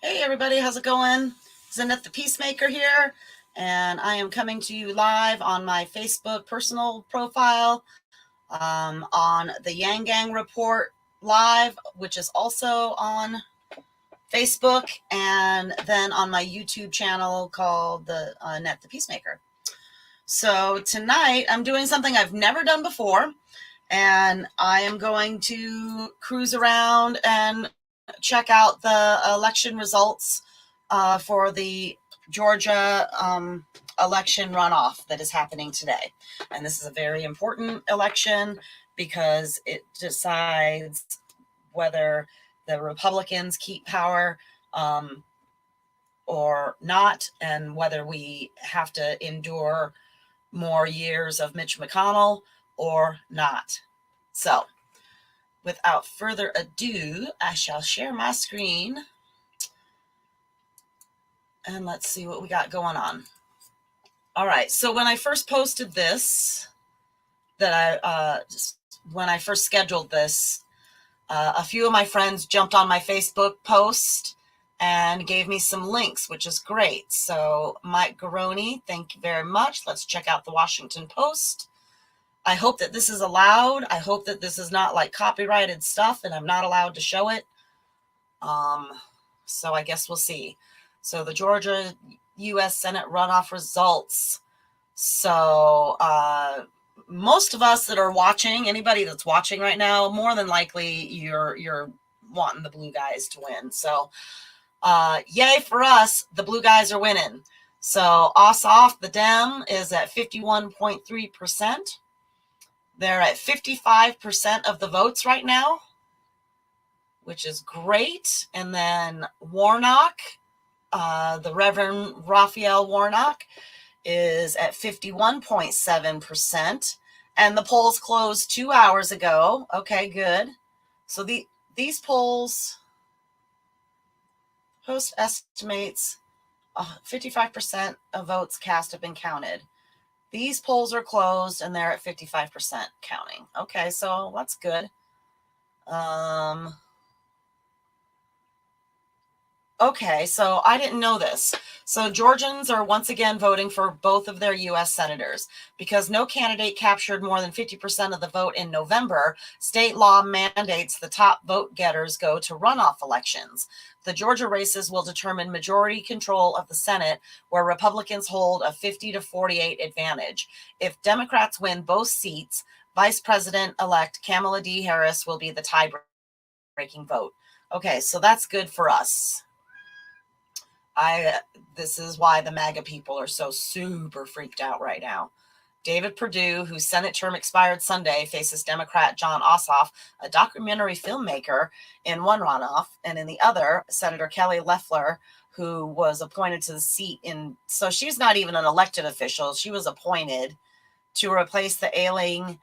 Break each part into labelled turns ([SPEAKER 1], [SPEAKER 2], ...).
[SPEAKER 1] Hey everybody, how's it going? It's Annette the Peacemaker here, and I am coming to you live on my Facebook personal profile, on the Yang Gang Report Live, which is also on Facebook, and then on my YouTube channel called the Annette the Peacemaker. So tonight I'm doing something I've never done before, and I am going to cruise around and check out the election results for the Georgia election runoff that is happening today. And this is a very important election because it decides whether the Republicans keep power or not, and whether we have to endure more years of Mitch McConnell or not. So, without further ado, I shall share my screen and let's see what we got going on. All right, so when I first posted this, when I first scheduled this, a few of my friends jumped on my Facebook post and gave me some links, which is great. So Mike Garoni, thank you very much. Let's check out the Washington Post. I hope that this is allowed. I hope that this is not like copyrighted stuff and I'm not allowed to show it. So I guess we'll see. So the Georgia U.S. Senate runoff results. So most of us that are watching, anybody that's watching right now, more than likely you're wanting the blue guys to win. So yay for us, the blue guys are winning. So Ossoff, the Dem, is at 51.3%. They're at 55% of the votes right now, which is great. And then Warnock, the Reverend Raphael Warnock, is at 51.7%. And the polls closed 2 hours ago. Okay, good. So these polls, Post estimates 55% of votes cast have been counted. These polls are closed and they're at 55% counting. Okay, so that's good. Okay, so I didn't know this. So Georgians are once again voting for both of their U.S. senators. Because no candidate captured more than 50% of the vote in November, state law mandates the top vote getters go to runoff elections. The Georgia races will determine majority control of the Senate, where Republicans hold a 50-48 advantage. If Democrats win both seats, Vice President-elect Kamala D. Harris will be the tie-breaking vote. Okay, so that's good for us. This is why the MAGA people are so super freaked out right now. David Perdue, whose Senate term expired Sunday, faces Democrat Jon Ossoff, a documentary filmmaker, in one runoff, and in the other, Senator Kelly Loeffler, who was appointed to the seat so she's not even an elected official. She was appointed to replace the ailing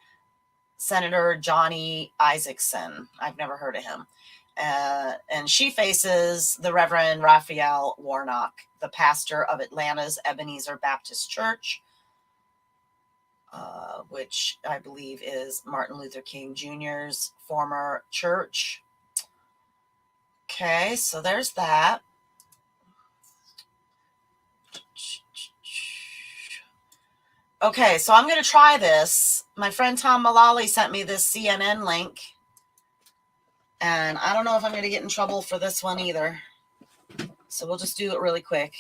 [SPEAKER 1] Senator Johnny Isakson. I've never heard of him. And she faces the Reverend Raphael Warnock, the pastor of Atlanta's Ebenezer Baptist Church, which I believe is Martin Luther King Jr.'s former church. Okay, so there's that. Okay, so I'm going to try this. My friend Tom Mullally sent me this CNN link. And I don't know if I'm going to get in trouble for this one either. So we'll just do it really quick.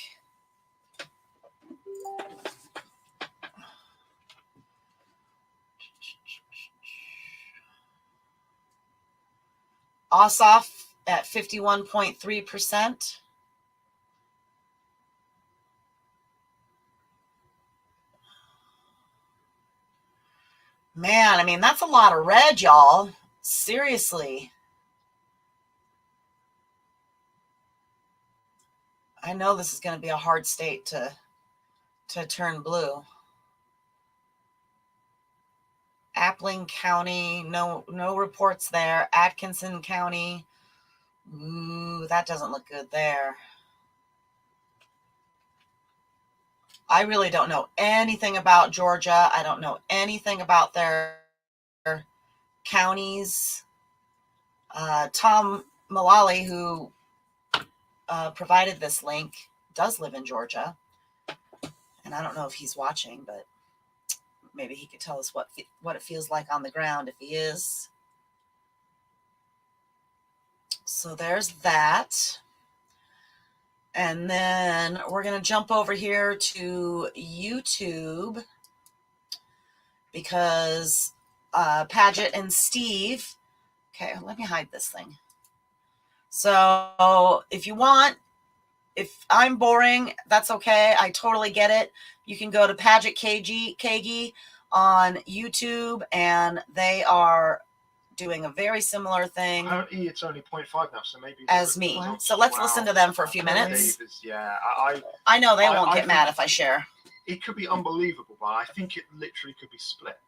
[SPEAKER 1] Ossoff at 51.3%. Man, I mean, that's a lot of red, y'all. Seriously. I know this is going to be a hard state to turn blue. Appling County, no reports there. Atkinson County, ooh, that doesn't look good there. I really don't know anything about Georgia. I don't know anything about their counties. Tom Mullally, who provided this link does live in Georgia. And I don't know if he's watching, but maybe he could tell us what it feels like on the ground if he is. So there's that. And then we're going to jump over here to YouTube because Paget and Steve. Okay, let me hide this thing. So if you want, if I'm boring, that's okay. I totally get it. You can go to Paget KG on YouTube, and they are doing a very similar thing.
[SPEAKER 2] Apparently, it's only 0.5 now, so maybe
[SPEAKER 1] as me. So let's listen to them for a few minutes.
[SPEAKER 2] Yeah,
[SPEAKER 1] I know they won't get mad if I share.
[SPEAKER 2] It could be unbelievable, but I think it literally could be split.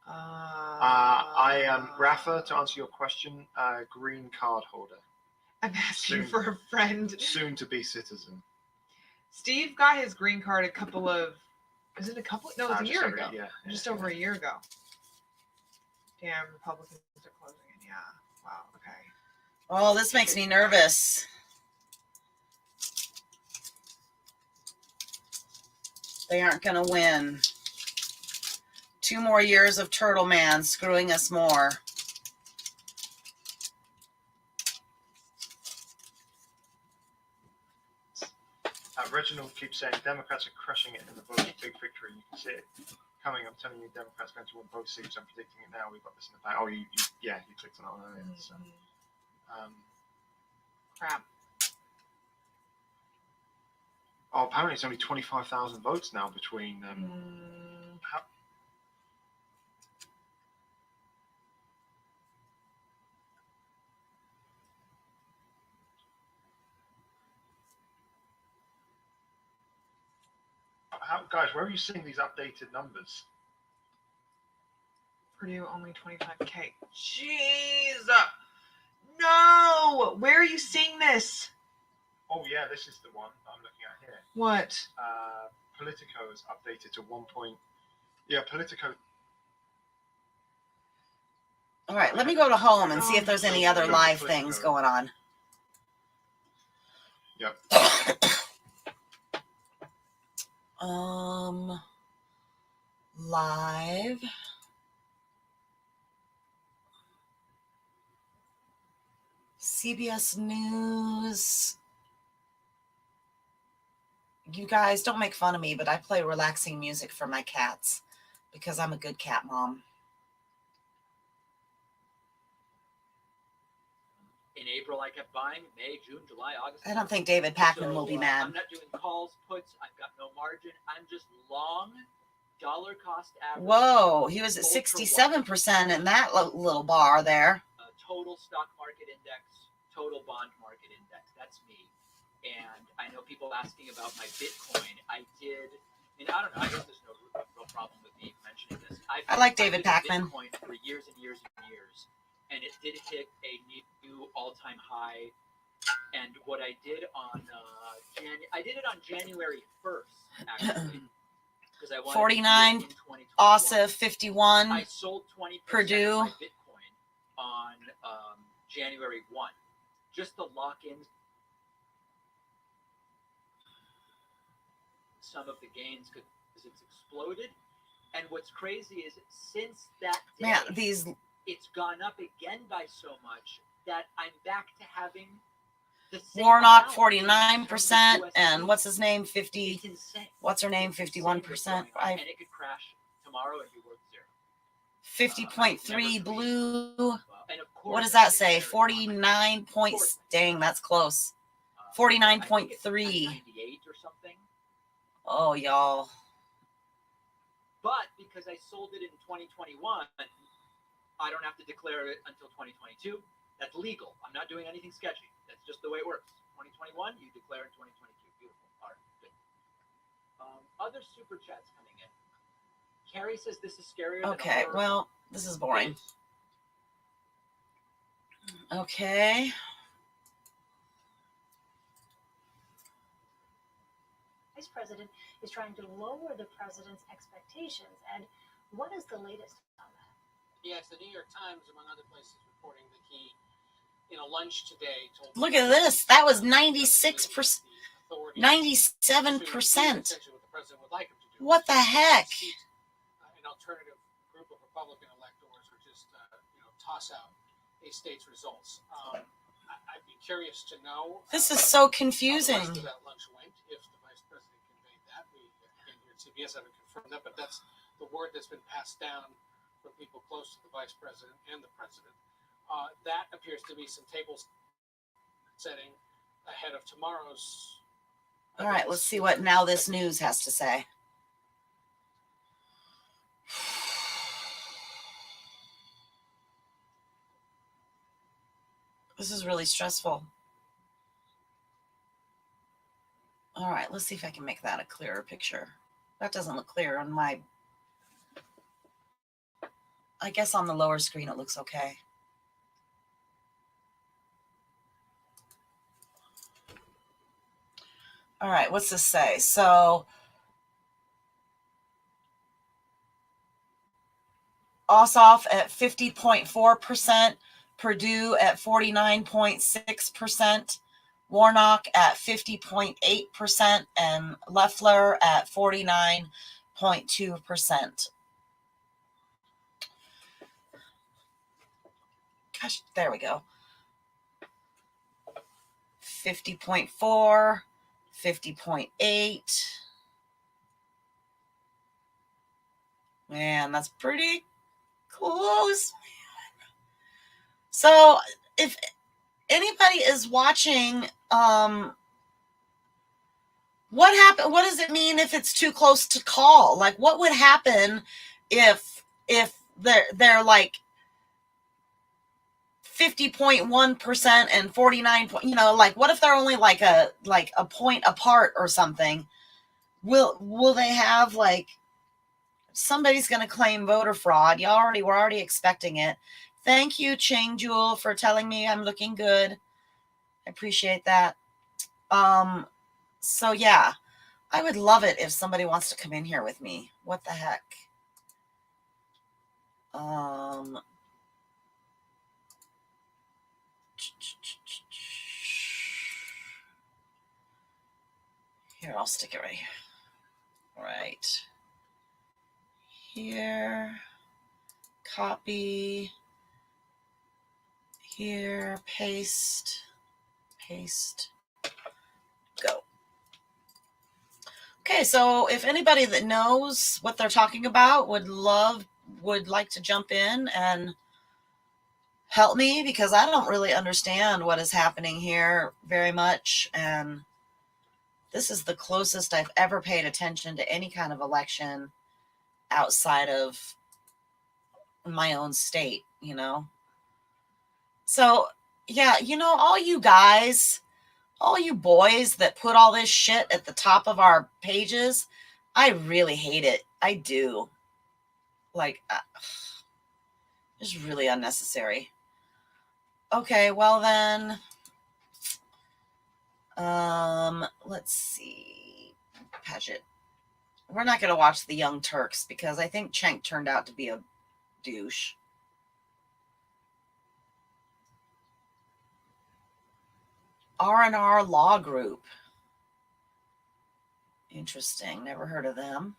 [SPEAKER 2] I am Rafa, to answer your question, green card holder.
[SPEAKER 3] I'm asking for a friend.
[SPEAKER 2] Soon to be citizen.
[SPEAKER 3] Steve got his green card a couple of. Is it a couple? No, it was a year ago.
[SPEAKER 2] Yeah,
[SPEAKER 3] just over a year ago. Damn, Republicans are closing in. Yeah. Wow. Okay.
[SPEAKER 1] Oh, this makes me nervous. They aren't going to win. 2 more years of Turtle Man screwing us more.
[SPEAKER 2] Reginald keeps saying Democrats are crushing it in the vote. Big victory. You can see it coming. I'm telling you, Democrats going to win both seats. I'm predicting it now. We've got this in the back. Oh, you clicked on it earlier. So,
[SPEAKER 3] crap.
[SPEAKER 2] Oh, apparently it's only 25,000 votes now between. Guys, where are you seeing these updated numbers?
[SPEAKER 3] Purdue only 25K. Jeez! No! Where are you seeing this?
[SPEAKER 2] Oh yeah, this is the one I'm looking at here.
[SPEAKER 3] What?
[SPEAKER 2] Politico is updated to 1 point. Yeah, Politico.
[SPEAKER 1] All right, let me go to home and see if there's any other live things going on.
[SPEAKER 2] Yep.
[SPEAKER 1] Live. CBS News. You guys don't make fun of me, but I play relaxing music for my cats because I'm a good cat mom.
[SPEAKER 4] In April, I kept buying. May, June, July, August.
[SPEAKER 1] I don't think David Packman will be mad.
[SPEAKER 4] I'm not doing calls, puts. I've got no margin. I'm just long, dollar cost average.
[SPEAKER 1] Whoa, he was at 67% in that little bar there.
[SPEAKER 4] Total stock market index, total bond market index. That's me. And I know people asking about my Bitcoin. I don't know. I guess there's no real problem with me mentioning this.
[SPEAKER 1] I like David Packman.
[SPEAKER 4] Bitcoin for years and years and years. And it did hit a new all-time high. And what I did on January 1st, actually, because I wanted
[SPEAKER 1] 49,
[SPEAKER 4] to in 2021.
[SPEAKER 1] Asa 51,
[SPEAKER 4] I sold 20%
[SPEAKER 1] Purdue.
[SPEAKER 4] of my Bitcoin on January 1, just to lock in some of the gains because it's exploded. And what's crazy is since that day, it's gone up again by so much that I'm back to having the same
[SPEAKER 1] Warnock
[SPEAKER 4] amount
[SPEAKER 1] 49%, and what's his name 50?
[SPEAKER 4] It's insane.
[SPEAKER 1] What's her name 51%?
[SPEAKER 4] And it could crash tomorrow and be worth
[SPEAKER 1] 0. 50.3 blue.
[SPEAKER 4] And of course,
[SPEAKER 1] What does that say? 49 points. Dang, that's close. 49.3.
[SPEAKER 4] 98 or something.
[SPEAKER 1] Oh, y'all.
[SPEAKER 4] But because I sold it in 2021, I don't have to declare it until 2022. That's legal. I'm not doing anything sketchy. That's just the way it works. 2021, you declare in 2022. Beautiful. All right, good. Other super chats coming in. Carrie says this is scarier than
[SPEAKER 1] Okay, well, this is boring. Okay.
[SPEAKER 5] Vice President is trying to lower the president's expectations. And what is the latest on that?
[SPEAKER 6] Yes, the New York Times, among other places, reporting that he in a lunch today told
[SPEAKER 1] Look at this. That was 96%,
[SPEAKER 6] the authority
[SPEAKER 1] 97%.
[SPEAKER 6] to do essentially what the president would like him to do.
[SPEAKER 1] What the heck?
[SPEAKER 6] Seat, an alternative group of Republican electors, or just toss out a state's results. I'd be curious to know.
[SPEAKER 1] This is so
[SPEAKER 6] How the
[SPEAKER 1] confusing.
[SPEAKER 6] rest of that lunch went, if the vice president conveyed that. We again here at CBS haven't confirmed that, but that's the word that's been passed down from people close to the vice president and the president. That appears to be some table setting ahead of tomorrow's.
[SPEAKER 1] All right, let's see what Now This News has to say. This is really stressful. All right, let's see if I can make that a clearer picture. That doesn't look clear on my... I guess on the lower screen it looks okay. All right, what's this say? So, Ossoff at 50.4%, Perdue at 49.6%, Warnock at 50.8%, and Loeffler at 49.2%. Gosh, there we go. 50.4, 50.8. Man, that's pretty close. So if anybody is watching, what happened? What does it mean if it's too close to call? Like, what would happen if they're like 50.1% and 49 point, like what if they're only like a point apart or something? Will they have like, somebody's going to claim voter fraud? We're already expecting it. Thank you, Chang Jewel, for telling me I'm looking good. I appreciate that. So yeah, I would love it if somebody wants to come in here with me. What the heck? Here, I'll stick it right here. Right here. Copy. Here, paste. Go. Okay, so if anybody that knows what they're talking about would like to jump in and help me, because I don't really understand what is happening here very much, and this is the closest I've ever paid attention to any kind of election outside of my own state, So, yeah, all you guys, all you boys that put all this shit at the top of our pages, I really hate it. I do. Like, it's really unnecessary. Okay, well then, let's see. Paget. We're not going to watch the Young Turks because I think Cenk turned out to be a douche. R&R Law Group. Interesting. Never heard of them.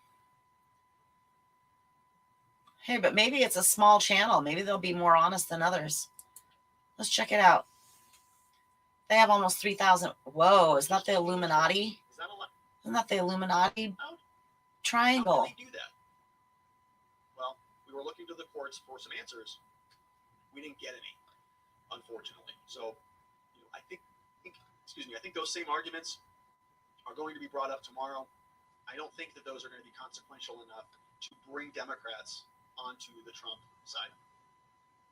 [SPEAKER 1] Hey, but maybe it's a small channel. Maybe they'll be more honest than others. Let's check it out. They have almost 3,000. Whoa, is that the Illuminati? Isn't that the Illuminati triangle?
[SPEAKER 7] How did they do that? Well, we were looking to the courts for some answers. We didn't get any, unfortunately. So, I think those same arguments are going to be brought up tomorrow. I don't think that those are going to be consequential enough to bring Democrats onto the Trump side.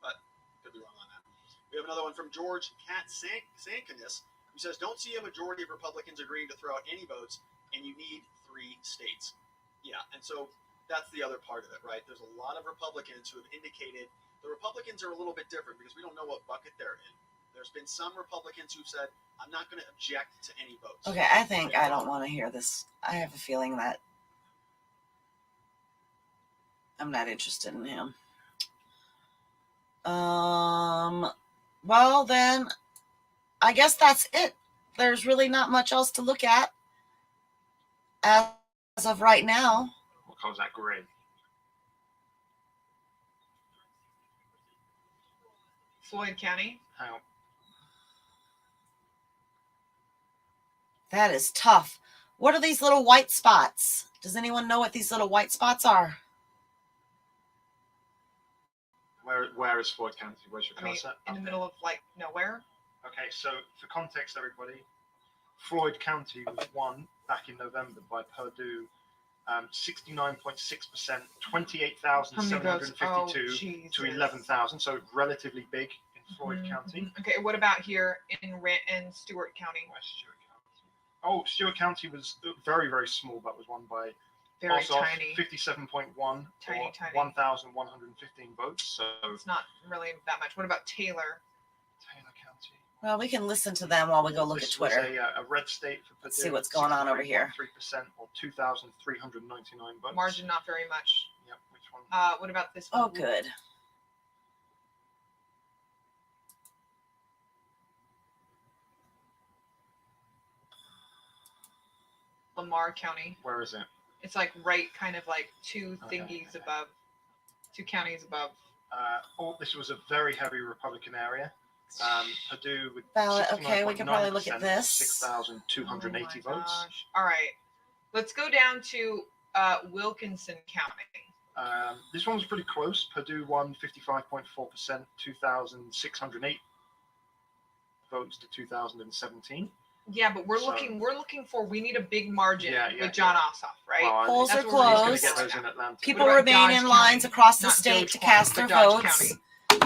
[SPEAKER 7] But could be wrong on that. We have another one from George Sankinis, who says, don't see a majority of Republicans agreeing to throw out any votes, and you need 3 states. Yeah, and so that's the other part of it, right? There's a lot of Republicans who have indicated the Republicans are a little bit different because we don't know what bucket they're in. There's been some Republicans who've said, I'm not going to object to any votes.
[SPEAKER 1] Okay, I think I don't want to hear this. I have a feeling that I'm not interested in him. Well, then I guess that's it. There's really not much else to look at as of right now.
[SPEAKER 2] What color is that? Gray.
[SPEAKER 3] Floyd County.
[SPEAKER 2] Hang on.
[SPEAKER 1] That is tough. What are these little white spots? Does anyone know what these little white spots are?
[SPEAKER 2] Where is Floyd County? Where's your
[SPEAKER 3] I mean,
[SPEAKER 2] cursor?
[SPEAKER 3] in the middle of like nowhere.
[SPEAKER 2] Okay, so for context, everybody, Floyd County was won back in November by Purdue, 69.6%, 28,752 to 11,000. So relatively big in Floyd County.
[SPEAKER 3] Okay, what about here in Stewart County?
[SPEAKER 2] Where's Stewart County? Oh, Stewart County was very, very small, but was won by
[SPEAKER 3] Very
[SPEAKER 2] Ossoff,
[SPEAKER 3] tiny.
[SPEAKER 2] 57.1
[SPEAKER 3] Tiny,
[SPEAKER 2] or
[SPEAKER 3] tiny.
[SPEAKER 2] 1,115 votes. So
[SPEAKER 3] It's not really that much. What about Taylor?
[SPEAKER 2] Taylor County.
[SPEAKER 1] Well, we can listen to them while we go look at
[SPEAKER 2] This
[SPEAKER 1] Twitter.
[SPEAKER 2] was a red state for Purdue.
[SPEAKER 1] Let's see what's going on over here.
[SPEAKER 2] 3% or 2,399 votes.
[SPEAKER 3] Margin not very much.
[SPEAKER 2] Yep. Which one?
[SPEAKER 3] What about this one?
[SPEAKER 1] Oh, good.
[SPEAKER 3] Lamar County.
[SPEAKER 2] Where is it?
[SPEAKER 3] It's like right, kind of like two
[SPEAKER 2] Okay,
[SPEAKER 3] thingies
[SPEAKER 2] okay.
[SPEAKER 3] above, two counties above.
[SPEAKER 2] This was a very heavy Republican area. Purdue with
[SPEAKER 1] Ballot. Okay, we can probably look at
[SPEAKER 2] 69.9%,
[SPEAKER 1] this.
[SPEAKER 2] 6,280
[SPEAKER 3] Oh my
[SPEAKER 2] votes.
[SPEAKER 3] gosh. All right, let's go down to Wilkinson County.
[SPEAKER 2] This one was pretty close. Purdue won 55.4%, 2,608 votes to 2017.
[SPEAKER 3] Yeah, but we're
[SPEAKER 2] So-
[SPEAKER 3] looking for. We need a big margin
[SPEAKER 2] Yeah, yeah,
[SPEAKER 3] with John
[SPEAKER 2] yeah.
[SPEAKER 3] Ossoff, right?
[SPEAKER 2] Well,
[SPEAKER 1] Polls
[SPEAKER 3] That's
[SPEAKER 1] are
[SPEAKER 3] what we're
[SPEAKER 2] he's
[SPEAKER 3] gonna
[SPEAKER 2] going
[SPEAKER 1] closed.
[SPEAKER 2] to get those in Atlanta.
[SPEAKER 1] People
[SPEAKER 3] What about
[SPEAKER 1] remain
[SPEAKER 3] Dodge
[SPEAKER 1] in lines
[SPEAKER 3] County?
[SPEAKER 1] across the
[SPEAKER 3] Not
[SPEAKER 1] state
[SPEAKER 3] Doge
[SPEAKER 1] to
[SPEAKER 3] County,
[SPEAKER 1] cast
[SPEAKER 3] but
[SPEAKER 1] their
[SPEAKER 3] Dodge
[SPEAKER 1] votes.
[SPEAKER 3] County.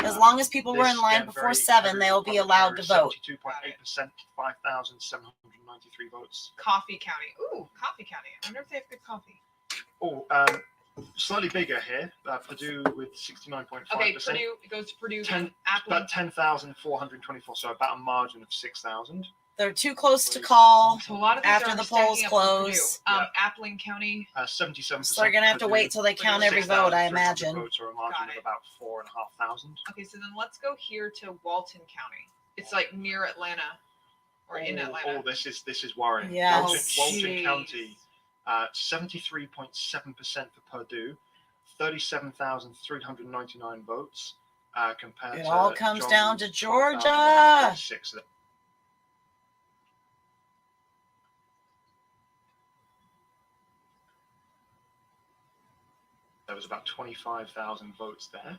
[SPEAKER 1] As long as people were in
[SPEAKER 2] This,
[SPEAKER 1] line
[SPEAKER 2] again,
[SPEAKER 1] before
[SPEAKER 2] very
[SPEAKER 1] 7,
[SPEAKER 2] heavy
[SPEAKER 1] they'll be
[SPEAKER 2] Republican
[SPEAKER 1] allowed
[SPEAKER 2] area,
[SPEAKER 1] to vote.
[SPEAKER 2] 72.8%, 5,793 votes.
[SPEAKER 3] Coffee County. Ooh, Coffee County. I wonder if they have good coffee.
[SPEAKER 2] Oh, slightly bigger here. Purdue with 69.5%.
[SPEAKER 3] Okay, Purdue. It goes to Purdue.
[SPEAKER 2] 10
[SPEAKER 3] Appling.
[SPEAKER 2] About 10,424, so about a margin of 6,000.
[SPEAKER 1] They're too close to call.
[SPEAKER 3] So a lot of these
[SPEAKER 1] After
[SPEAKER 3] are
[SPEAKER 1] the
[SPEAKER 3] stacking
[SPEAKER 1] polls
[SPEAKER 3] up for Purdue.
[SPEAKER 1] close.
[SPEAKER 3] Appling County.
[SPEAKER 2] 77%.
[SPEAKER 1] So they're going to have to
[SPEAKER 2] Purdue,
[SPEAKER 1] wait till they count every vote, I
[SPEAKER 2] 6,300
[SPEAKER 1] imagine.
[SPEAKER 2] votes, or a margin
[SPEAKER 3] Got
[SPEAKER 2] of
[SPEAKER 3] it.
[SPEAKER 2] about 4,500.
[SPEAKER 3] Okay, so then let's go here to Walton County. It's like near Atlanta, or in Atlanta.
[SPEAKER 2] Oh, this is worrying.
[SPEAKER 1] Yes.
[SPEAKER 2] Walton
[SPEAKER 3] Jeez.
[SPEAKER 2] County, 73.7% for Purdue, 37,399 votes compared
[SPEAKER 1] It
[SPEAKER 2] to.
[SPEAKER 1] all comes down to
[SPEAKER 2] John's
[SPEAKER 1] Georgia.
[SPEAKER 2] 12,136. There was about 25,000 votes there.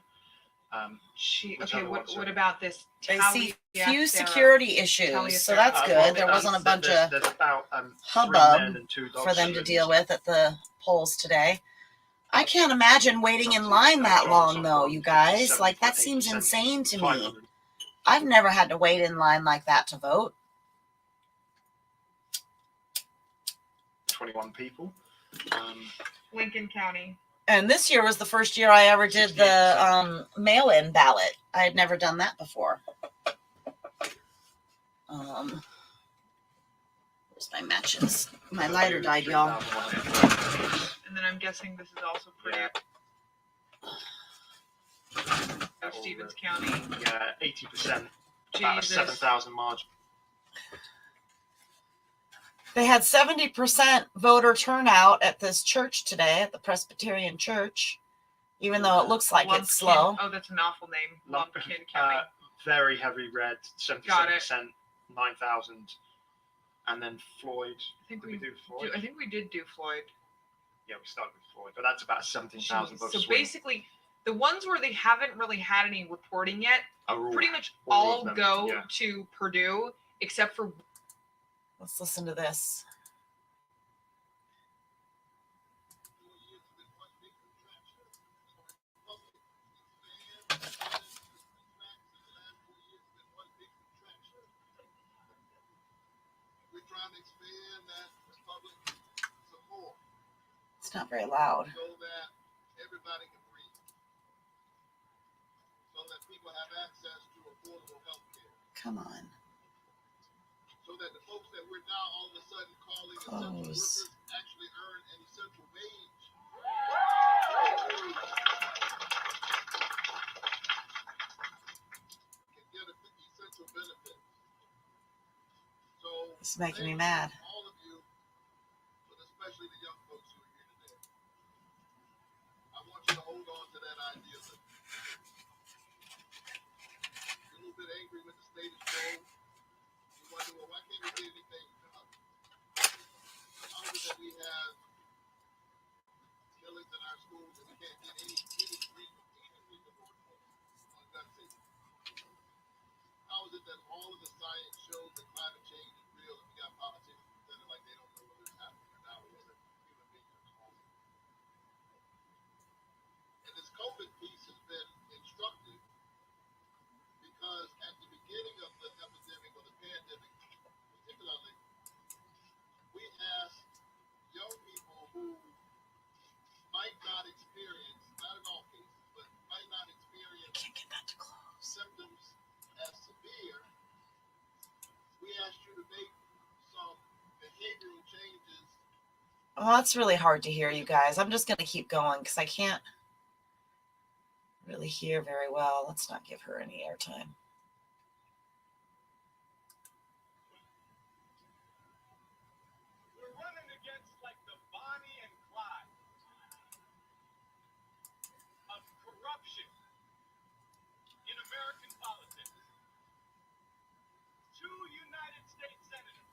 [SPEAKER 2] Which
[SPEAKER 3] Okay,
[SPEAKER 2] other ones
[SPEAKER 3] what
[SPEAKER 2] are-
[SPEAKER 3] about this?
[SPEAKER 1] They see few
[SPEAKER 3] Taliaferro.
[SPEAKER 1] security issues, so that's good. There wasn't a bunch of
[SPEAKER 2] There's about
[SPEAKER 1] hubbub
[SPEAKER 2] 3 men and 2 dogs
[SPEAKER 1] for them to
[SPEAKER 2] shootings.
[SPEAKER 1] deal with at the polls today. I can't imagine waiting in line that long, though, you guys. Like, that seems insane to me. I've never had to wait in line like that to vote.
[SPEAKER 2] 21 people.
[SPEAKER 3] Lincoln County.
[SPEAKER 1] And this year was the first year I ever did the mail-in ballot. I had never done that before. Where's my matches? My lighter died, y'all.
[SPEAKER 2] 3,100.
[SPEAKER 3] And then I'm guessing this is also Purdue.
[SPEAKER 2] Yeah.
[SPEAKER 3] Stevens County.
[SPEAKER 2] Yeah, 80%. About a
[SPEAKER 3] Jesus.
[SPEAKER 2] 7,000 margin.
[SPEAKER 1] They had 70% voter turnout at this church today, at the Presbyterian Church, even though it looks like
[SPEAKER 3] Lumpkin.
[SPEAKER 1] it's slow.
[SPEAKER 3] Oh, that's an awful name. Lumpkin County.
[SPEAKER 2] Very heavy red, 77%, 9,000. And then Floyd.
[SPEAKER 3] I think
[SPEAKER 2] Did we do
[SPEAKER 3] I
[SPEAKER 2] Floyd?
[SPEAKER 3] think we did do Floyd.
[SPEAKER 2] Yeah, we started with Floyd, but that's about 17,000
[SPEAKER 3] Jeez.
[SPEAKER 2] votes.
[SPEAKER 3] So
[SPEAKER 2] swing.
[SPEAKER 3] basically, the ones where they haven't really had any reporting yet,
[SPEAKER 2] Are all-
[SPEAKER 3] pretty much
[SPEAKER 2] all of
[SPEAKER 3] all
[SPEAKER 2] them,
[SPEAKER 3] go
[SPEAKER 2] yeah.
[SPEAKER 3] to Purdue, except for
[SPEAKER 1] Let's listen to this.
[SPEAKER 8] We're trying to expand that public support
[SPEAKER 1] It's not very loud.
[SPEAKER 8] so that everybody can breathe, so that people have access to affordable health care,
[SPEAKER 1] Come on.
[SPEAKER 8] so that the folks that we're now all of a sudden calling essential
[SPEAKER 1] Close.
[SPEAKER 8] workers actually earn an essential wage. Can get a 50
[SPEAKER 1] It's making me mad.
[SPEAKER 8] All of you, but especially the young folks who are here today. I want you to hold on to that idea that you're a little bit angry with the status quo. You wonder, well, why can't we get anything done? How is it that we have killings in our schools and we can't get any reasonable on gun safety? How is it that all of the science shows that climate change is real and we got politicians pretending like they don't know whether it's happening or not, or whether human beings are causing it? And this COVID piece has been instructive because at the beginning of the epidemic or the pandemic, particularly, we asked young people who might not experience, not in all cases, but might not experience
[SPEAKER 1] Can't get that to close.
[SPEAKER 8] symptoms as severe, we asked you to make some behavioral changes.
[SPEAKER 1] Well, that's really hard to hear, you guys. I'm just going to keep going because I can't really hear very well. Let's not give her any airtime.
[SPEAKER 9] We're running against like the Bonnie and Clyde of corruption in American politics. Two United States senators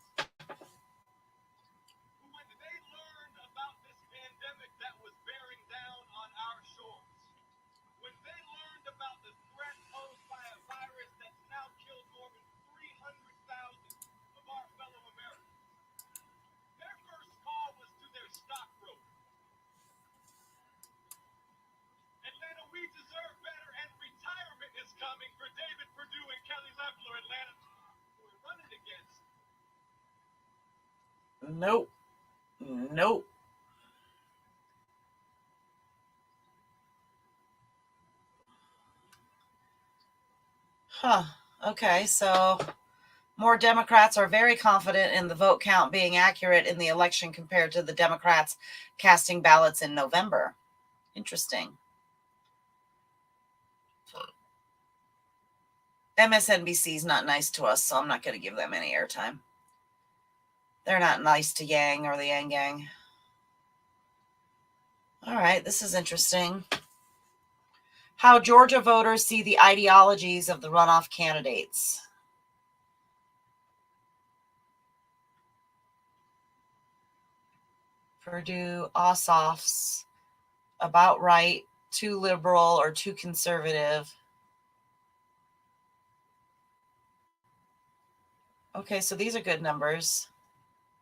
[SPEAKER 9] who, when they learned about this pandemic that was bearing down on our shores, when they learned about the threat posed by a virus that's now killed more than 300,000 of our fellow Americans, their first call was to their stockbroker. Atlanta, we deserve better, and retirement is coming for David Perdue and Kelly Loeffler. Atlanta, we're running against.
[SPEAKER 1] Nope. Nope. Huh. Okay, so more Democrats are very confident in the vote count being accurate in the election compared to the Democrats casting ballots in November. Interesting. MSNBC is not nice to us, so I'm not going to give them any airtime. They're not nice to Yang or the Yang Gang. All right, this is interesting. How Georgia voters see the ideologies of the runoff candidates. Purdue, Ossoff's, about right, too liberal or too conservative. Okay, so these are good numbers.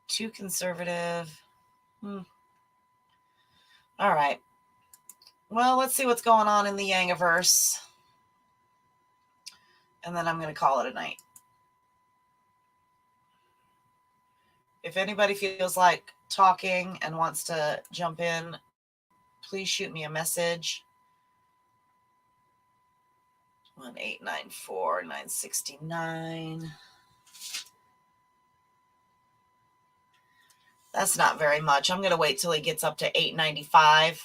[SPEAKER 1] Too conservative. All right. Well, let's see what's going on in the Yangiverse. And then I'm going to call it a night. If anybody feels like talking and wants to jump in, please shoot me a message. 1-894-969. That's not very much. I'm going to wait till he gets up to 895.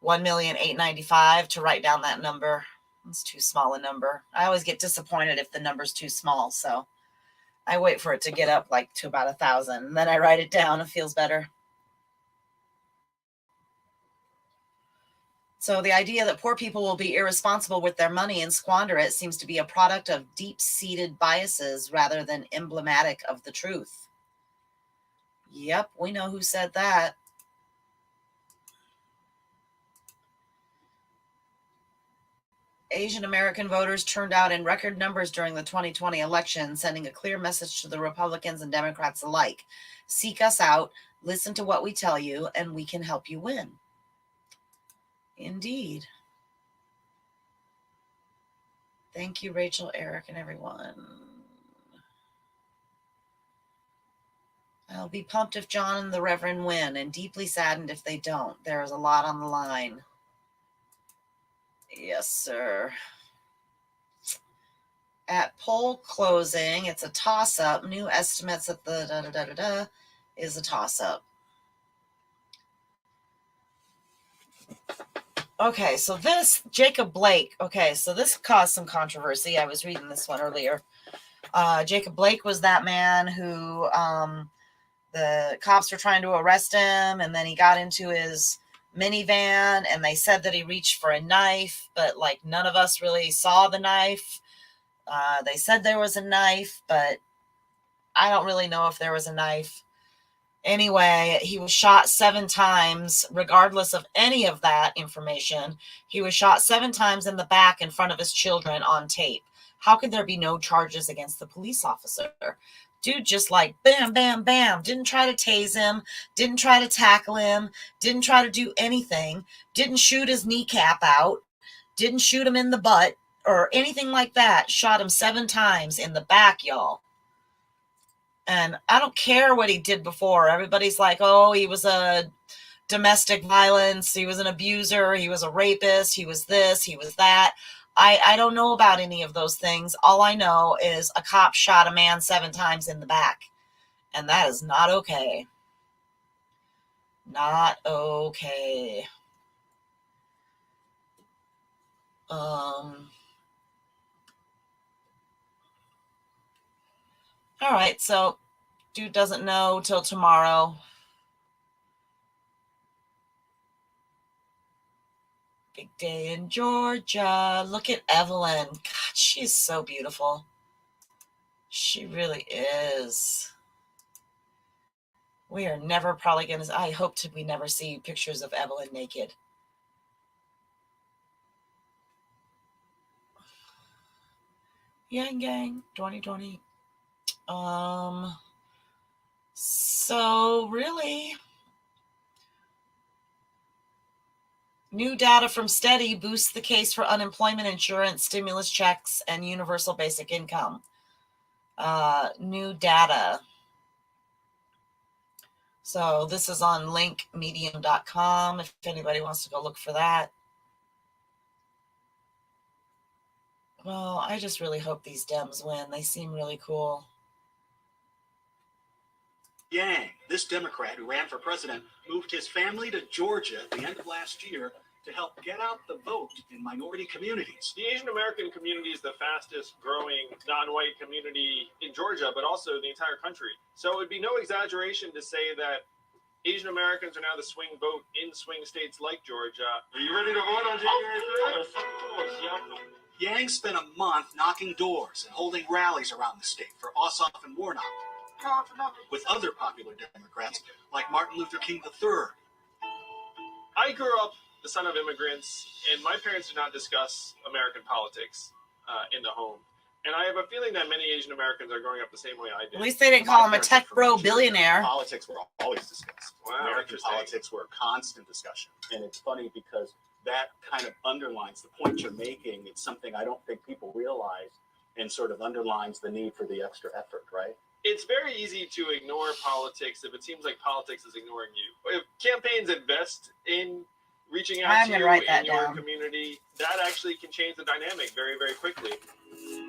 [SPEAKER 1] 1,895,000 to write down that number. It's too small a number. I always get disappointed if the number's too small, so I wait for it to get up like to about 1,000, and then I write it down. It feels better. So the idea that poor people will be irresponsible with their money and squander it seems to be a product of deep-seated biases rather than emblematic of the truth. Yep, we know who said that. Asian American voters turned out in record numbers during the 2020 election, sending a clear message to the Republicans and Democrats alike. Seek us out, listen to what we tell you, and we can help you win. Indeed. Thank you, Rachel, Eric, and everyone. I'll be pumped if John and the Reverend win, and deeply saddened if they don't. There is a lot on the line. Yes, sir. At poll closing, it's a toss-up. New estimates at the is a toss-up. Okay, so this, Jacob Blake. Okay, so this caused some controversy. I was reading this one earlier. Jacob Blake was that man who the cops were trying to arrest him, and then he got into his minivan, and they said that he reached for a knife, but like none of us really saw the knife. They said there was a knife, but I don't really know if there was a knife. Anyway, he was shot 7 times, regardless of any of that information. He was shot 7 times in the back in front of his children on tape. How could there be no charges against the police officer? Dude just like bam, bam, bam. Didn't try to tase him. Didn't try to tackle him. Didn't try to do anything. Didn't shoot his kneecap out. Didn't shoot him in the butt or anything like that. Shot him 7 times in the back, y'all. And I don't care what he did before. Everybody's like, oh, he was a domestic violence. He was an abuser. He was a rapist. He was this. He was that. I don't know about any of those things. All I know is a cop shot a man 7 times in the back. And that is not okay. Not okay. All right, so dude doesn't know till tomorrow. Big day in Georgia. Look at Evelyn. God, she's so beautiful. She really is. We are never probably going to, I hope we never see pictures of Evelyn naked. Yang Gang 2020. So really, new data from Steady boosts the case for unemployment insurance, stimulus checks, and universal basic income. New data. So this is on linkmedium.com if anybody wants to go look for that. Well, I just really hope these Dems win. They seem really cool.
[SPEAKER 7] Yang, this Democrat who ran for president, moved his family to Georgia at the end of last year to help get out the vote in minority communities.
[SPEAKER 10] The Asian American community is the fastest growing non-white community in Georgia, but also the entire country. So it would be no exaggeration to say that Asian Americans are now the swing vote in swing states like Georgia. Are you ready to vote on January 3rd? Of course, yeah.
[SPEAKER 7] Yang spent a month knocking doors and holding rallies around the state for Ossoff and Warnock, with other popular Democrats like Martin Luther King III.
[SPEAKER 10] I grew up the son of immigrants, and my parents did not discuss American politics in the home. And I have a feeling that many Asian Americans are growing up the same way I did.
[SPEAKER 1] At least they didn't call him a tech bro billionaire.
[SPEAKER 11] Politics were always discussed.
[SPEAKER 10] Wow,
[SPEAKER 11] American politics were a constant discussion. And it's funny because that kind of underlines the point you're making. It's something I don't think people realize and sort of underlines the need for the extra effort, right?
[SPEAKER 10] It's very easy to ignore politics if it seems like politics is ignoring you. If campaigns invest in reaching out to you in your community, that actually can change the dynamic very, very quickly.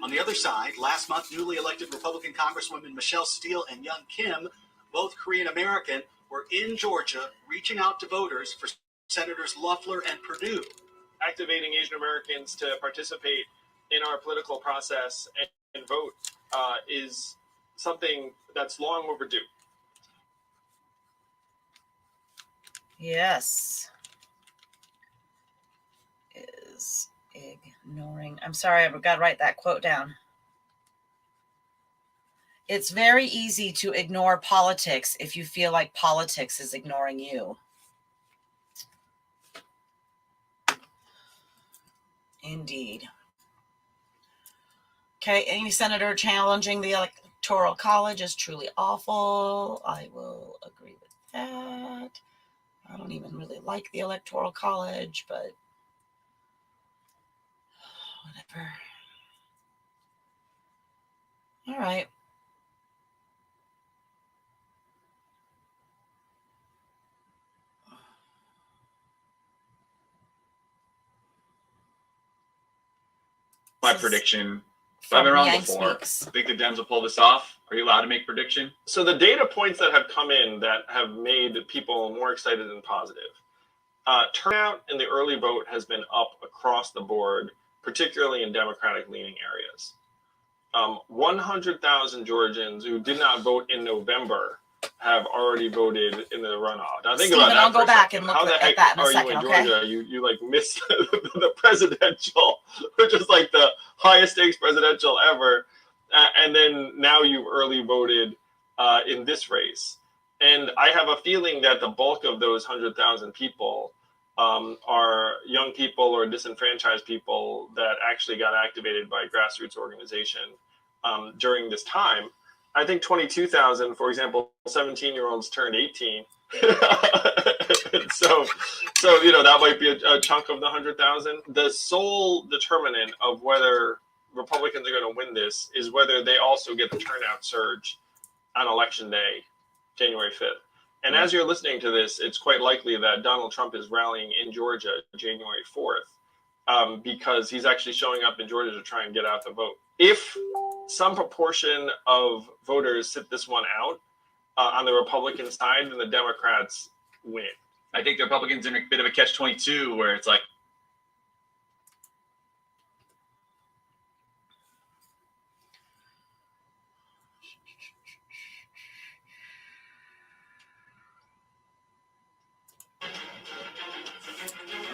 [SPEAKER 7] On the other side, last month, newly elected Republican Congresswomen Michelle Steele and Young Kim, both Korean American, were in Georgia reaching out to voters for Senators Loeffler and Perdue.
[SPEAKER 10] Activating Asian Americans to participate in our political process and vote is something that's long overdue.
[SPEAKER 1] Yes. Is ignoring. I'm sorry, I've got to write that quote down. It's very easy to ignore politics if you feel like politics is ignoring you. Indeed. Okay, any senator challenging the Electoral College is truly awful. I will agree with that. I don't even really like the Electoral College, but whatever. All right.
[SPEAKER 12] My prediction. I've been wrong before. Think the Dems will pull this off? Are you allowed to make prediction?
[SPEAKER 10] So the data points that have come in that have made people more excited and positive. Turnout in the early vote has been up across the board, particularly in Democratic-leaning areas. 100,000 Georgians who did not vote in November have already voted in the runoff. Now think
[SPEAKER 1] Stephen,
[SPEAKER 10] about that.
[SPEAKER 1] I'll go back and look
[SPEAKER 10] How the
[SPEAKER 1] at
[SPEAKER 10] heck
[SPEAKER 1] that in a
[SPEAKER 10] are
[SPEAKER 1] second,
[SPEAKER 10] you in
[SPEAKER 1] okay?
[SPEAKER 10] Georgia? You like missed the presidential, which is like the highest stakes presidential ever, and then now you've early voted in this race. And I have a feeling that the bulk of those 100,000 people are young people or disenfranchised people that actually got activated by grassroots organization during this time. I think 22,000, for example, 17-year-olds turned 18. so that might be a chunk of the 100,000. The sole determinant of whether Republicans are going to win this is whether they also get the turnout surge on election day, January 5th. And as you're listening to this, it's quite likely that Donald Trump is rallying in Georgia January 4th because he's actually showing up in Georgia to try and get out the vote. If some proportion of voters sit this one out on the Republican side, then the Democrats win.
[SPEAKER 12] I think the Republicans are in a bit of a catch-22 where it's like,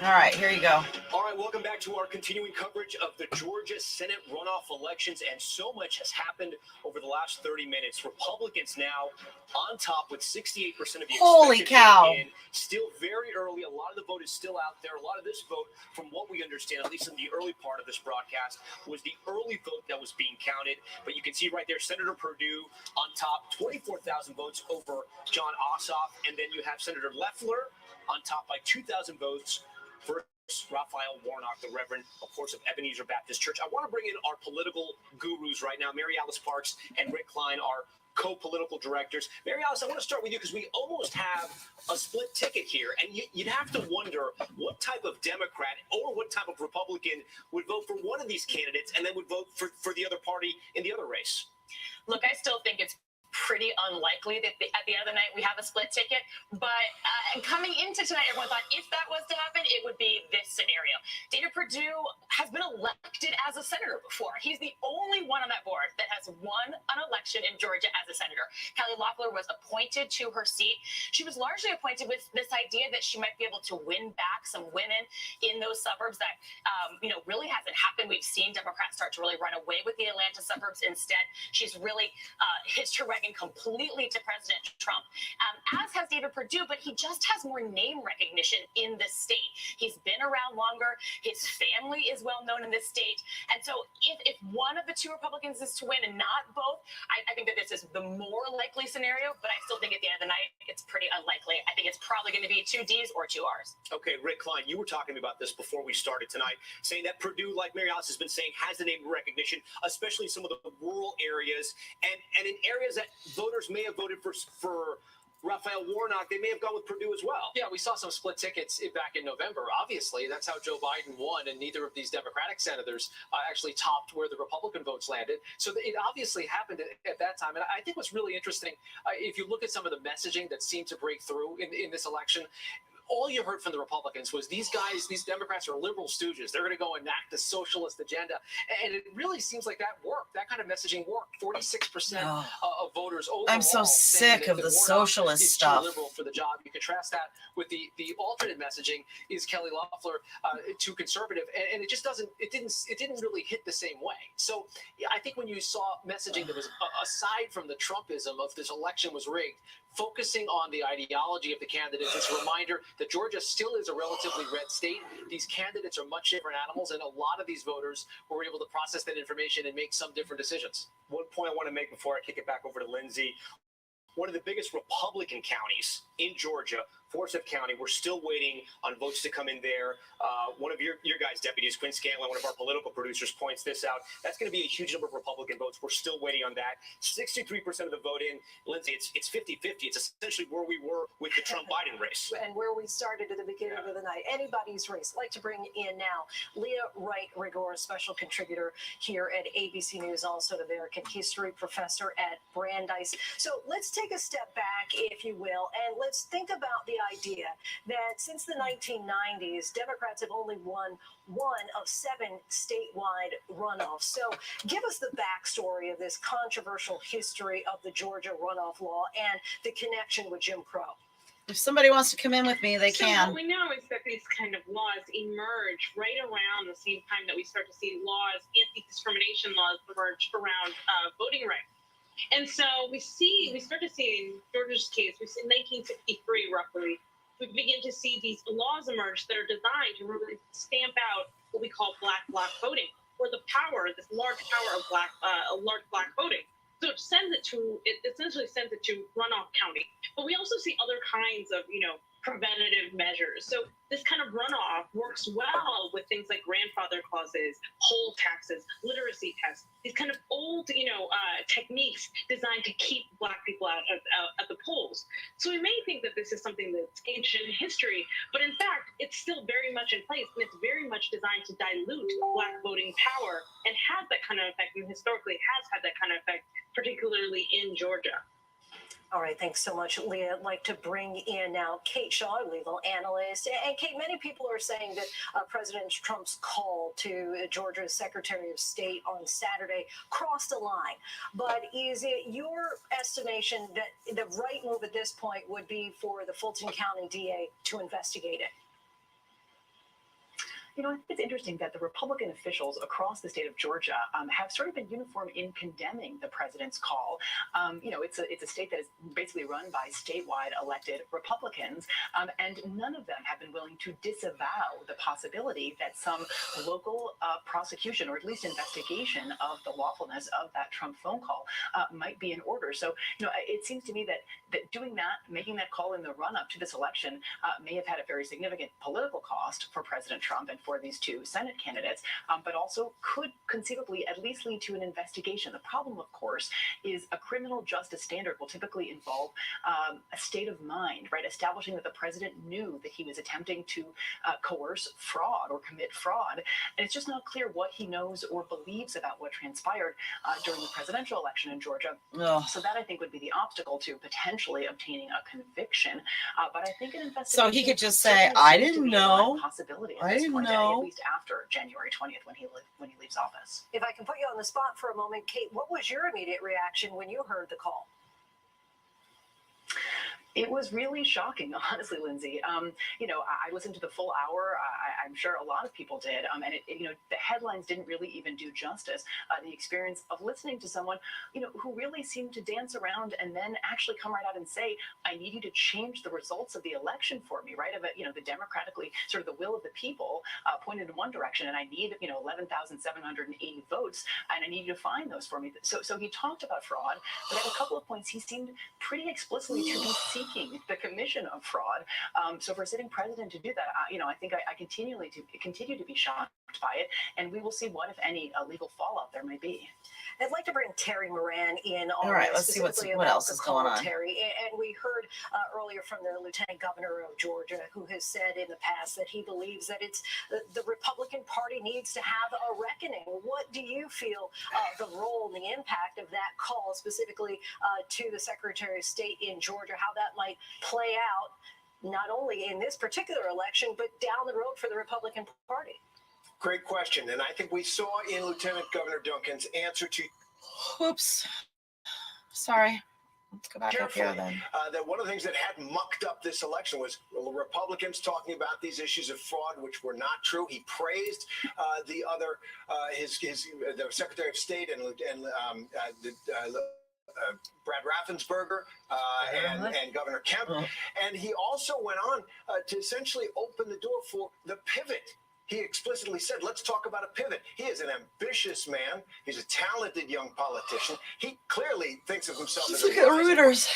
[SPEAKER 1] All right, here you go.
[SPEAKER 13] All right, welcome back to our continuing coverage of the Georgia Senate runoff elections, and so much has happened over the last 30 minutes. Republicans now on top with 68% of the
[SPEAKER 1] Holy cow.
[SPEAKER 13] in. Still very early. A lot of the vote is still out there. A lot of this vote, from what we understand, at least in the early part of this broadcast, was the early vote that was being counted. But you can see right there, Senator Perdue on top, 24,000 votes over John Ossoff. And then you have Senator Loeffler on top by 2,000 votes for Raphael Warnock, the Reverend, of course, of Ebenezer Baptist Church. I want to bring in our political gurus right now, Mary Alice Parks and Rick Klein, our co-political directors. Mary Alice, I want to start with you because we almost have a split ticket here, and you'd have to wonder what type of Democrat or what type of Republican would vote for one of these candidates and then would vote for the other party in the other race.
[SPEAKER 14] Look, I still think it's pretty unlikely that at the end of the night we have a split ticket. But coming into tonight, everyone thought if that was to happen, it would be this scenario. David Perdue has been elected as a senator before. He's the only one on that board that has won an election in Georgia as a senator. Kelly Loeffler was appointed to her seat. She was largely appointed with this idea that she might be able to win back some women in those suburbs that, really hasn't happened. We've seen Democrats start to really run away with the Atlanta suburbs. Instead, she's really hitched her wagon completely to President Trump, as has David Perdue, but he just has more name recognition in this state. He's been around longer. His family is well known in this state. And so if one of the two Republicans is to win and not both, I think that this is the more likely scenario, but I still think at the end of the night, it's pretty unlikely. I think it's probably going to be 2 Ds or 2 Rs.
[SPEAKER 13] Okay, Rick Klein, you were talking about this before we started tonight, saying that Perdue, like Mary Alice has been saying, has the name recognition, especially in some of the rural areas and in areas that voters may have voted for Raphael Warnock, they may have gone with Perdue as well.
[SPEAKER 6] Yeah, we saw some split tickets back in November. Obviously, that's how Joe Biden won, and neither of these Democratic senators actually topped where the Republican votes landed. So it obviously happened at that time. And I think what's really interesting, if you look at some of the messaging that seemed to break through in this election, all you heard from the Republicans was these guys, these Democrats are liberal stooges. They're going to go enact the socialist agenda. And it really seems like that worked. That kind of messaging worked. 46% of voters overall.
[SPEAKER 1] I'm so sick of the socialist stuff.
[SPEAKER 6] Liberal for the job. You contrast that with the alternate messaging is Kelly Loeffler too conservative. And it just it didn't really hit the same way. So I think when you saw messaging that was aside from the Trumpism of this election was rigged, focusing on the ideology of the candidates, it's a reminder that Georgia still is a relatively red state. These candidates are much different animals, and a lot of these voters were able to process that information and make some different decisions.
[SPEAKER 13] One point I want to make before I kick it back over to Lindsay. One of the biggest Republican counties in Georgia, Forsyth County, we're still waiting on votes to come in there. One of your guys' deputies, Quinn Scanlon, one of our political producers, points this out. That's going to be a huge number of Republican votes. We're still waiting on that. 63% of the vote in. Lindsay, it's 50-50. It's essentially where we were with the Trump-Biden race.
[SPEAKER 15] And where we started at the beginning of the night. Anybody's race. I'd like to bring in now Leah Wright-Rigor, special contributor here at ABC News, also an American history professor at Brandeis. So let's take a step back, if you will, and let's think about the idea that since the 1990s, Democrats have only won one of 7 statewide runoffs. So give us the backstory of this controversial history of the Georgia runoff law and the connection with Jim Crow.
[SPEAKER 1] If somebody wants to come in with me, they
[SPEAKER 16] So
[SPEAKER 1] can.
[SPEAKER 16] what we know is that these kind of laws emerge right around the same time that we start to see laws, anti-discrimination laws emerge around voting rights. And so we start to see in Georgia's case, we see in 1963 roughly, we begin to see these laws emerge that are designed to really stamp out what we call black bloc voting, or the power, this large power of large black voting. So it essentially sends it to runoff county. But we also see other kinds of, preventative measures. So this kind of runoff works well with things like grandfather clauses, poll taxes, literacy tests, these kind of old, techniques designed to keep black people out of the polls. So we may think that this is something that's ancient history, but in fact, it's still very much in place, and it's very much designed to dilute black voting power and has that kind of effect, and historically has had that kind of effect, particularly in Georgia.
[SPEAKER 15] All right, thanks so much, Leah. I'd like to bring in now Kate Shaw, legal analyst. And Kate, many people are saying that President Trump's call to Georgia's Secretary of State on Saturday crossed a line. But is it your estimation that the right move at this point would be for the Fulton County DA to investigate it?
[SPEAKER 17] I think it's interesting that the Republican officials across the state of Georgia have sort of been uniform in condemning the president's call. It's a state that is basically run by statewide elected Republicans, and none of them have been willing to disavow the possibility that some local prosecution, or at least investigation of the lawfulness of that Trump phone call might be in order. So, it seems to me that doing that, making that call in the run-up to this election may have had a very significant political cost for President Trump and for these 2 Senate candidates, but also could conceivably at least lead to an investigation. The problem, of course, is a criminal justice standard will typically involve a state of mind, right? Establishing that the president knew that he was attempting to coerce fraud or commit fraud. And it's just not clear what he knows or believes about what transpired during the presidential election in Georgia.
[SPEAKER 1] Ugh.
[SPEAKER 17] So that, I think, would be the obstacle to potentially obtaining a conviction. But I think an investigation.
[SPEAKER 1] So he could just say, "I didn't know.
[SPEAKER 17] Possibility at
[SPEAKER 1] I
[SPEAKER 17] this
[SPEAKER 1] didn't
[SPEAKER 17] point,
[SPEAKER 1] know."
[SPEAKER 17] at least after January 20th when he leaves office.
[SPEAKER 15] If I can put you on the spot for a moment, Kate, what was your immediate reaction when you heard the call?
[SPEAKER 17] It was really shocking, honestly, Lindsay. I listened to the full hour. I'm sure a lot of people did. And the headlines didn't really even do justice. The experience of listening to someone, who really seemed to dance around and then actually come right out and say, I need you to change the results of the election for me, right? The democratically, sort of the will of the people pointed in one direction, and I need, 11,780 votes, and I need you to find those for me. So he talked about fraud, but at a couple of points, he seemed pretty explicitly to be seeking the commission of fraud. So for a sitting president to do that, I think I continue to be shocked by it, and we will see what, if any, legal fallout there may be.
[SPEAKER 15] I'd like to bring Terry Moran in on
[SPEAKER 1] All right,
[SPEAKER 15] this,
[SPEAKER 1] let's see
[SPEAKER 15] specifically
[SPEAKER 1] what
[SPEAKER 15] about
[SPEAKER 1] else
[SPEAKER 15] the
[SPEAKER 1] is
[SPEAKER 15] call,
[SPEAKER 1] going on.
[SPEAKER 15] Terry, and we heard earlier from the Lieutenant Governor of Georgia, who has said in the past that he believes that it's the Republican Party needs to have a reckoning. What do you feel the role and the impact of that call, specifically to the Secretary of State in Georgia, how that might play out, not only in this particular election, but down the road for the Republican Party?
[SPEAKER 18] Great question. And I think we saw in Lieutenant Governor Duncan's answer to...
[SPEAKER 1] Oops. Sorry. Let's go back
[SPEAKER 18] carefully,
[SPEAKER 1] up here then.
[SPEAKER 18] That one of the things that had mucked up this election was Republicans talking about these issues of fraud, which were not true. He praised the other, the Secretary of State and Brad Raffensperger and Governor Kemp. And he also went on to essentially open the door for the pivot. He explicitly said, let's talk about a pivot. He is an ambitious man. He's a talented young politician. He clearly thinks of himself as a
[SPEAKER 1] Look at Reuters.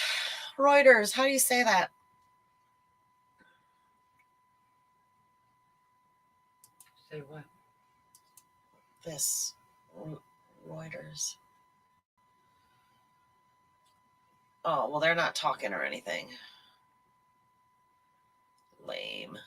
[SPEAKER 1] Reuters. How do you say that?
[SPEAKER 4] Say what?
[SPEAKER 1] This. Reuters. Oh, well, they're not talking or anything. Lame.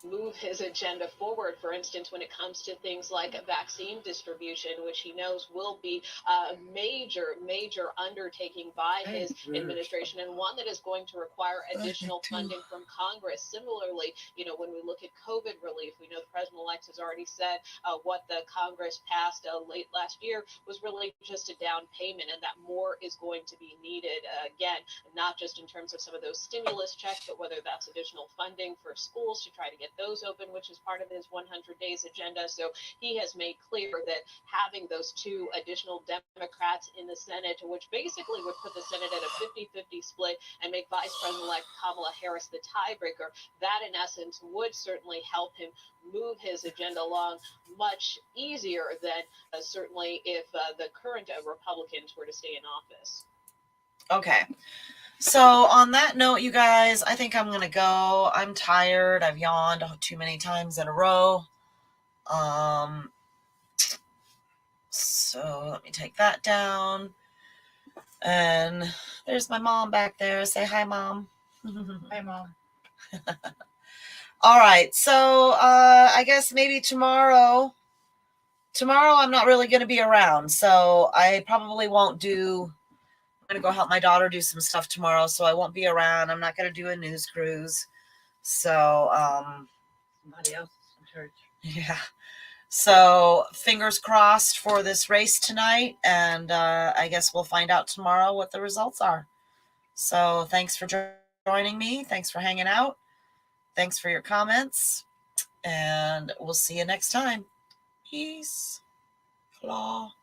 [SPEAKER 19] move his agenda forward. For instance, when it comes to things like vaccine distribution, which he knows will be a major undertaking by his administration, and one that is going to require additional funding from Congress. Similarly, when we look at COVID relief, we know the president-elect has already said what the Congress passed late last year was really just a down payment, and that more is going to be needed. Again, not just in terms of some of those stimulus checks, but whether that's additional funding for schools to try to get those open, which is part of his 100 days agenda. So he has made clear that having those two additional Democrats in the Senate, which basically would put the Senate at a 50-50 split and make Vice President-elect Kamala Harris the tiebreaker, that in essence would certainly help him move his agenda along much easier than certainly if the current Republicans were to stay in office.
[SPEAKER 1] Okay. So on that note, you guys, I think I'm going to go. I'm tired. I've yawned too many times in a row. So let me take that down. And there's my mom back there. Say hi, Mom.
[SPEAKER 3] Hi, Mom.
[SPEAKER 1] All right. So I guess maybe tomorrow I'm not really going to be around. So I probably won't do... I'm going to go help my daughter do some stuff tomorrow, so I won't be around. I'm not going to do a news cruise. So, somebody else in church. Yeah. So, fingers crossed for this race tonight, and I guess we'll find out tomorrow what the results are. So, thanks for joining me. Thanks for hanging out. Thanks for your comments, and we'll see you next time. Peace. Claw.